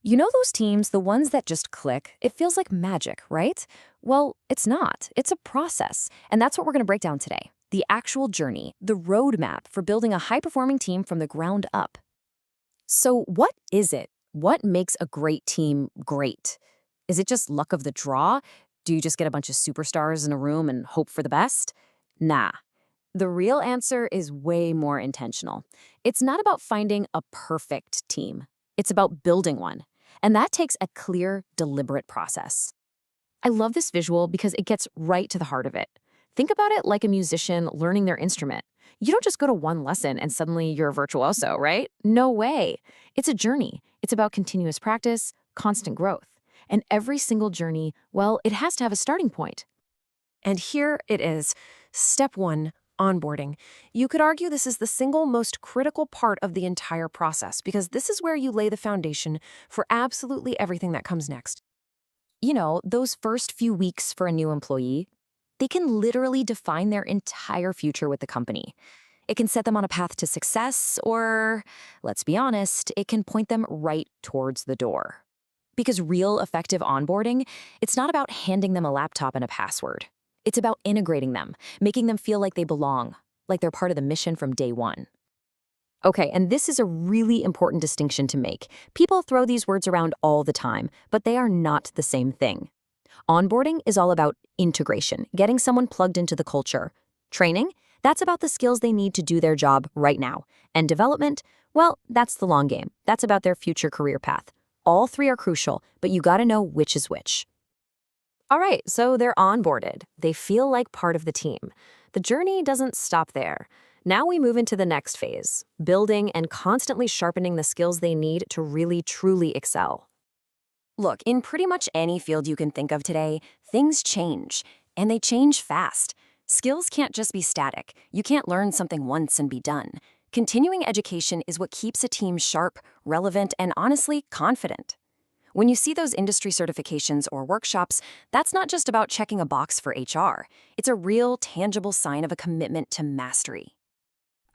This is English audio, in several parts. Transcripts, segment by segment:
You know those teams, the ones that just click? It feels like magic, right? Well, it's not. It's a process. And that's what we're going to break down today. The actual journey, the roadmap for building a high-performing team from the ground up. So, what is it? What makes a great team great? Is it just luck of the draw? Do you just get a bunch of superstars in a room and hope for the best? Nah. The real answer is way more intentional. It's not about finding a perfect team. It's about building one. And that takes a clear, deliberate process. I love this visual because it gets right to the heart of it. Think about it like a musician learning their instrument. You don't just go to one lesson and suddenly you're a virtuoso, right? No way. It's a journey. It's about continuous practice, constant growth. And every single journey, well, it has to have a starting point. And here it is. Step 1, onboarding. You could argue this is the single most critical part of the entire process because this is where you lay the foundation for absolutely everything that comes next. You know, those first few weeks for a new employee, they can literally define their entire future with the company. It can set them on a path to success, or, let's be honest, it can point them right towards the door. Because real effective onboarding, it's not about handing them a laptop and a password. It's about integrating them, making them feel like they belong, like they're part of the mission from day one. Okay, and this is a really important distinction to make. People throw these words around all the time, but they are not the same thing. Onboarding is all about integration, getting someone plugged into the culture. Training, that's about the skills they need to do their job right now. And development, well, that's the long game. That's about their future career path. All three are crucial, but you gotta know which is which. All right, so they're onboarded. They feel like part of the team. The journey doesn't stop there. Now we move into the next phase, building and constantly sharpening the skills they need to really, truly excel. Look, in pretty much any field you can think of today, things change, and they change fast. Skills can't just be static. You can't learn something once and be done. Continuing education is what keeps a team sharp, relevant, and honestly, confident. When you see those industry certifications or workshops, that's not just about checking a box for HR. It's a real, tangible sign of a commitment to mastery.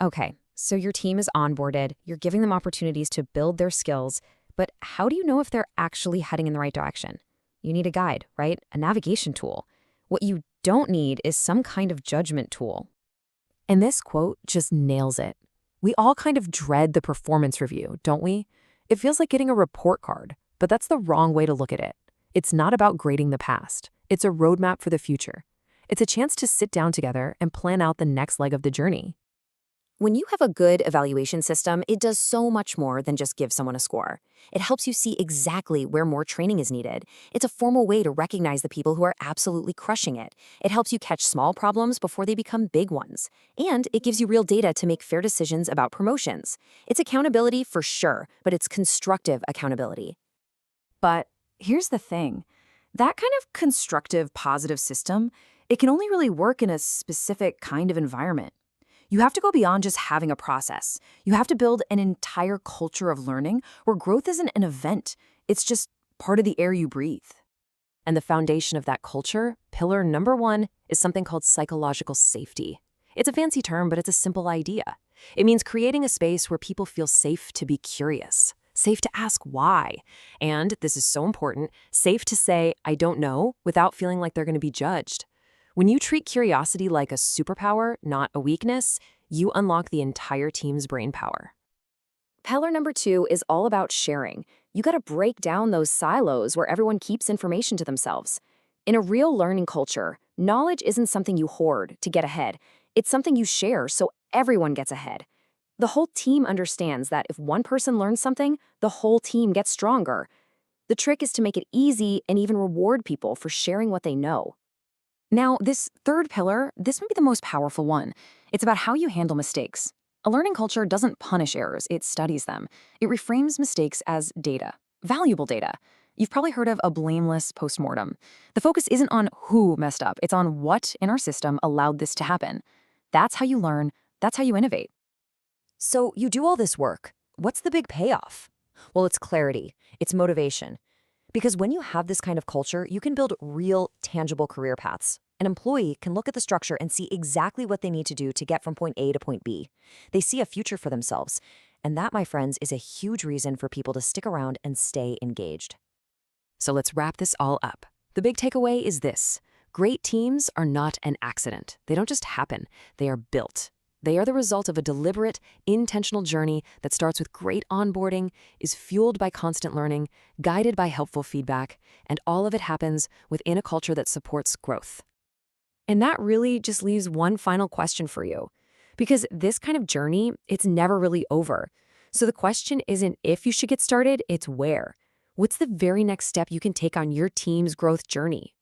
Okay, so your team is onboarded, you're giving them opportunities to build their skills, but how do you know if they're actually heading in the right direction? You need a guide, right? A navigation tool. What you don't need is some kind of judgment tool. And this quote just nails it. We all kind of dread the performance review, don't we? It feels like getting a report card, but that's the wrong way to look at it. It's not about grading the past. It's a roadmap for the future. It's a chance to sit down together and plan out the next leg of the journey. When you have a good evaluation system, it does so much more than just give someone a score. It helps you see exactly where more training is needed. It's a formal way to recognize the people who are absolutely crushing it. It helps you catch small problems before they become big ones. And it gives you real data to make fair decisions about promotions. It's accountability for sure, but it's constructive accountability. But here's the thing. That kind of constructive, positive system, it can only really work in a specific kind of environment. You have to go beyond just having a process. You have to build an entire culture of learning where growth isn't an event. It's just part of the air you breathe. And the foundation of that culture, pillar number 1, is something called psychological safety. It's a fancy term, but it's a simple idea. It means creating a space where people feel safe to be curious, safe to ask why, and, this is so important, safe to say, I don't know, without feeling like they're going to be judged. When you treat curiosity like a superpower, not a weakness, you unlock the entire team's brain power. Pillar number 2 is all about sharing. You gotta break down those silos where everyone keeps information to themselves. In a real learning culture, knowledge isn't something you hoard to get ahead. It's something you share so everyone gets ahead. The whole team understands that if one person learns something, the whole team gets stronger. The trick is to make it easy and even reward people for sharing what they know. Now, this third pillar, this may be the most powerful one. It's about how you handle mistakes. A learning culture doesn't punish errors, it studies them. It reframes mistakes as data, valuable data. You've probably heard of a blameless postmortem. The focus isn't on who messed up, it's on what in our system allowed this to happen. That's how you learn, that's how you innovate. So you do all this work. What's the big payoff? Well, it's clarity, it's motivation. Because when you have this kind of culture, you can build real, tangible career paths. An employee can look at the structure and see exactly what they need to do to get from point A to point B. They see a future for themselves. And that, my friends, is a huge reason for people to stick around and stay engaged. So let's wrap this all up. The big takeaway is this: great teams are not an accident. They don't just happen, they are built. They are the result of a deliberate, intentional journey that starts with great onboarding, is fueled by constant learning, guided by helpful feedback, and all of it happens within a culture that supports growth. And that really just leaves one final question for you. Because this kind of journey, it's never really over. So the question isn't if you should get started, it's where. What's the very next step you can take on your team's growth journey?